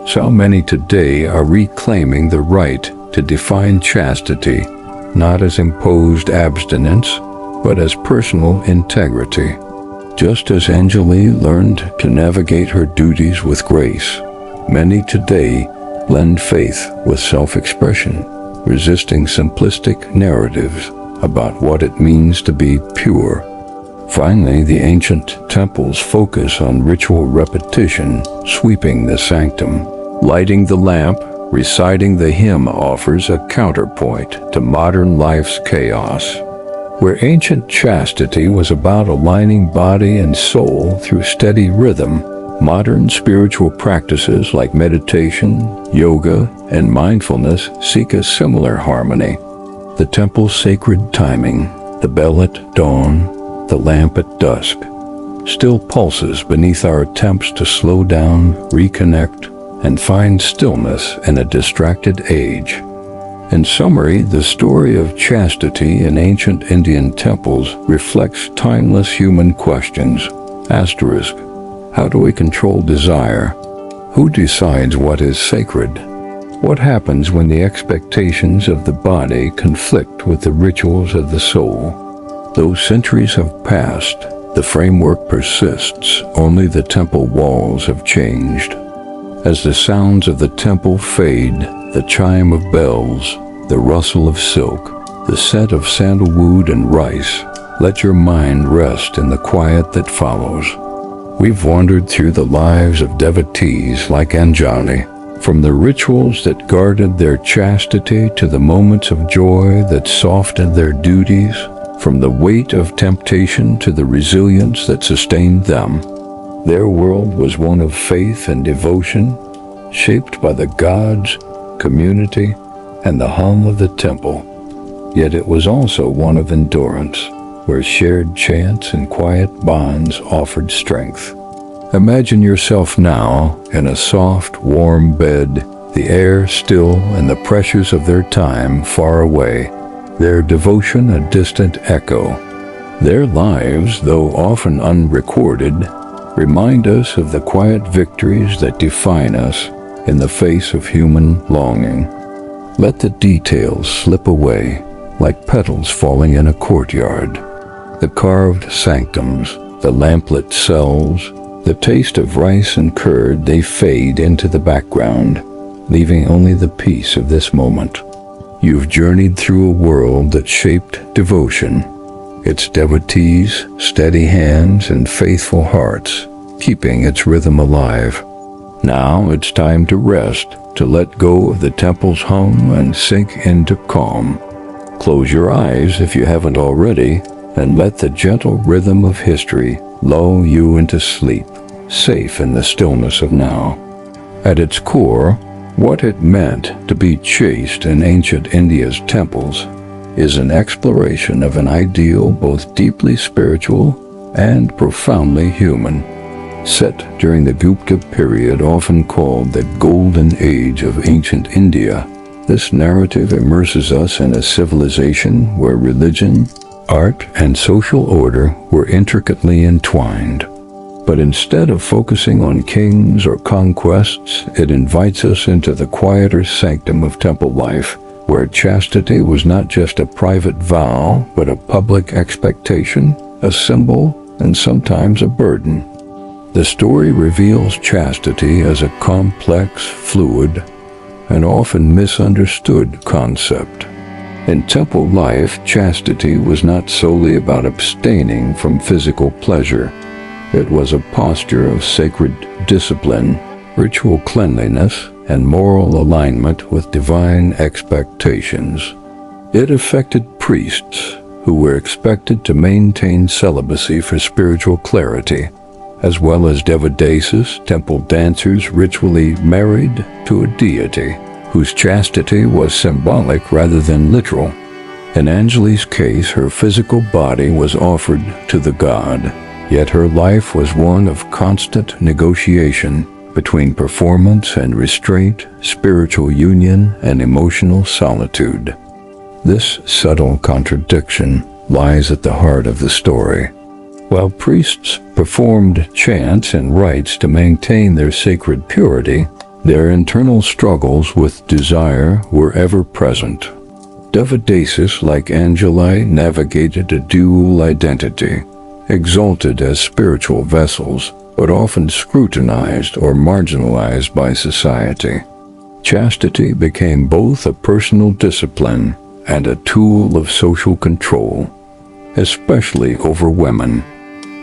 A: so many today are reclaiming the right to define chastity, not as imposed abstinence, but as personal integrity. Just as Anjali learned to navigate her duties with grace, many today blend faith with self-expression, resisting simplistic narratives about what it means to be pure. Finally, the ancient temples focus on ritual repetition, sweeping the sanctum. Lighting the lamp, reciting the hymn offers a counterpoint to modern life's chaos. Where ancient chastity was about aligning body and soul through steady rhythm, modern spiritual practices like meditation, yoga, and mindfulness seek a similar harmony. The temple's sacred timing, the bell at dawn, the lamp at dusk, still pulses beneath our attempts to slow down, reconnect, and find stillness in a distracted age. In summary, the story of chastity in ancient Indian temples reflects timeless human questions. Asterisk. How do we control desire? Who decides what is sacred? What happens when the expectations of the body conflict with the rituals of the soul? Though centuries have passed, the framework persists, only the temple walls have changed. As the sounds of the temple fade, the chime of bells, the rustle of silk, the scent of sandalwood and rice, let your mind rest in the quiet that follows. We've wandered through the lives of devotees like Anjali, from the rituals that guarded their chastity to the moments of joy that softened their duties, from the weight of temptation to the resilience that sustained them. Their world was one of faith and devotion, shaped by the gods, community, and the hum of the temple. Yet it was also one of endurance, where shared chants and quiet bonds offered strength. Imagine yourself now in a soft, warm bed, the air still and the pressures of their time far away, their devotion a distant echo. Their lives, though often unrecorded, remind us of the quiet victories that define us in the face of human longing. Let the details slip away like petals falling in a courtyard. The carved sanctums, the lamplit cells, the taste of rice and curd, they fade into the background, leaving only the peace of this moment. You've journeyed through a world that shaped devotion, its devotees, steady hands, and faithful hearts, keeping its rhythm alive. Now it's time to rest, to let go of the temple's hum and sink into calm. Close your eyes if you haven't already, and let the gentle rhythm of history lull you into sleep, safe in the stillness of now. At its core, what it meant to be chaste in ancient India's temples is an exploration of an ideal both deeply spiritual and profoundly human. Set during the Gupta period, often called the Golden Age of ancient India, this narrative immerses us in a civilization where religion, art, and social order were intricately entwined. But instead of focusing on kings or conquests, it invites us into the quieter sanctum of temple life, where chastity was not just a private vow, but a public expectation, a symbol, and sometimes a burden. The story reveals chastity as a complex, fluid, and often misunderstood concept. In temple life, chastity was not solely about abstaining from physical pleasure. It was a posture of sacred discipline, ritual cleanliness, and moral alignment with divine expectations. It affected priests, who were expected to maintain celibacy for spiritual clarity, as well as devadasis, temple dancers ritually married to a deity, whose chastity was symbolic rather than literal. In Anjali's case, her physical body was offered to the god, yet her life was one of constant negotiation between performance and restraint, spiritual union and emotional solitude. This subtle contradiction lies at the heart of the story. While priests performed chants and rites to maintain their sacred purity, their internal struggles with desire were ever present. Devadasis, like Anjali, navigated a dual identity, exalted as spiritual vessels, but often scrutinized or marginalized by society. Chastity became both a personal discipline and a tool of social control, especially over women.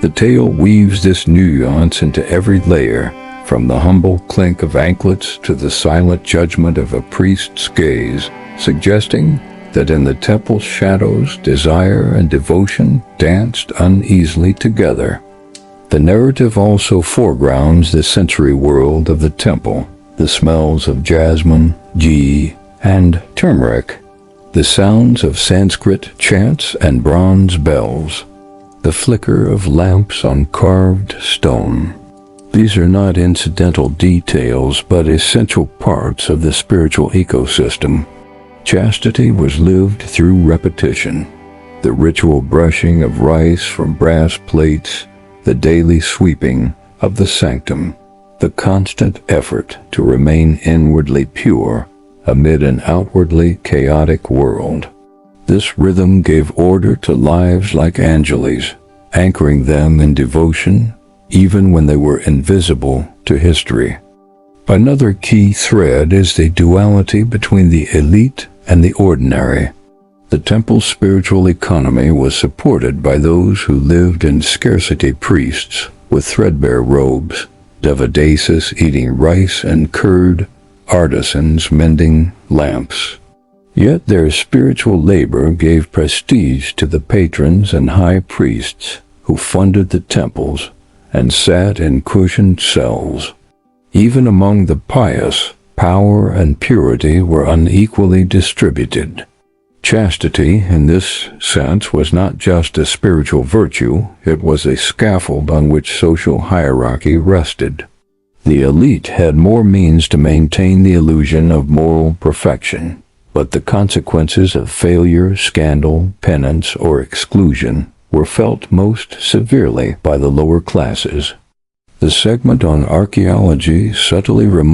A: The tale weaves this nuance into every layer, from the humble clink of anklets to the silent judgment of a priest's gaze, suggesting that in the temple's shadows, desire and devotion danced uneasily together. The narrative also foregrounds the sensory world of the temple, the smells of jasmine, ghee, and turmeric, the sounds of Sanskrit chants and bronze bells, the flicker of lamps on carved stone. These are not incidental details, but essential parts of the spiritual ecosystem. Chastity was lived through repetition. The ritual brushing of rice from brass plates, the daily sweeping of the sanctum, the constant effort to remain inwardly pure amid an outwardly chaotic world. This rhythm gave order to lives like Anjali's, anchoring them in devotion even when they were invisible to history. Another key thread is the duality between the elite and the ordinary. The temple's spiritual economy was supported by those who lived in scarcity, priests with threadbare robes, devadasis eating rice and curd, artisans mending lamps. Yet their spiritual labor gave prestige to the patrons and high priests who funded the temples and sat in cushioned cells. Even among the pious, power and purity were unequally distributed. Chastity, in this sense, was not just a spiritual virtue, it was a scaffold on which social hierarchy rested. The elite had more means to maintain the illusion of moral perfection, but the consequences of failure, scandal, penance, or exclusion were felt most severely by the lower classes. The segment on archaeology subtly reminds